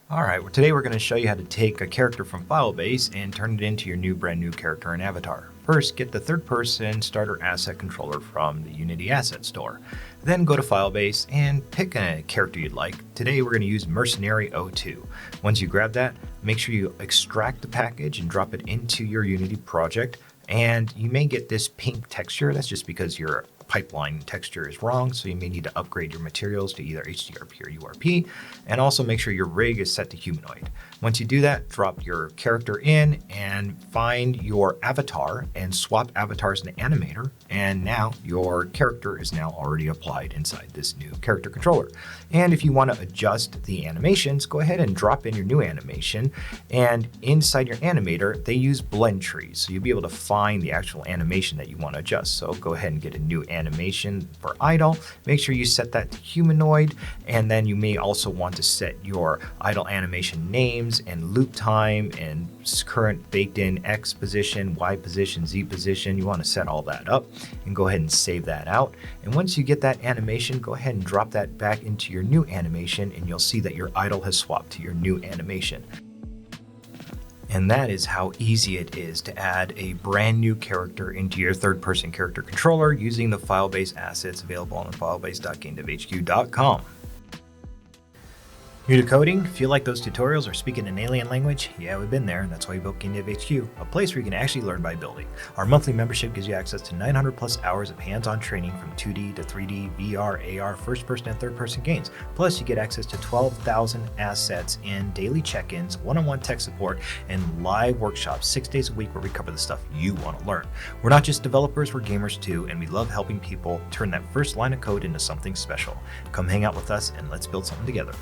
Alright, well today we're going to show you how to take a character from Firebase and turn it into your brand new character and avatar. First, get the third-person starter asset controller from the Unity Asset Store. Then go to Firebase and pick a character you'd like. Today we're going to use Mercenary 02. Once you grab that, make sure you extract the package and drop it into your Unity project. And you may get this pink texture. That's just because your pipeline texture is wrong, so you may need to upgrade your materials to either HDRP or URP, and also make sure your rig is set to humanoid. Once you do that, drop your character in and find your avatar and swap avatars in the animator, and now your character is now already applied inside this new character controller. And if you want to adjust the animations, go ahead and drop in your new animation, and inside your animator, they use blend trees, so you'll be able to find the actual animation that you want to adjust. So go ahead and get a new animation for idle. Make sure you set that to humanoid, and then you may also want to set your idle animation names and loop time and current baked in X position, Y position, Z position. You want to set all that up and go ahead and save that out. And once you get that animation, go ahead and drop that back into your new animation, and you'll see that your idle has swapped to your new animation. And that is how easy it is to add a brand new character into your third-person character controller using the Firebase assets available on the firebase.gamedevhq.com. New to coding? Feel like those tutorials are speaking an alien language? Yeah, we've been there. That's why we built GameDevHQ, a place where you can actually learn by building. Our monthly membership gives you access to 900 plus hours of hands-on training from 2D to 3D, VR, AR, first-person and third-person games. Plus, you get access to 12,000 assets in daily check-ins, one-on-one tech support, and live workshops 6 days a week where we cover the stuff you want to learn. We're not just developers, we're gamers too, and we love helping people turn that first line of code into something special. Come hang out with us and let's build something together.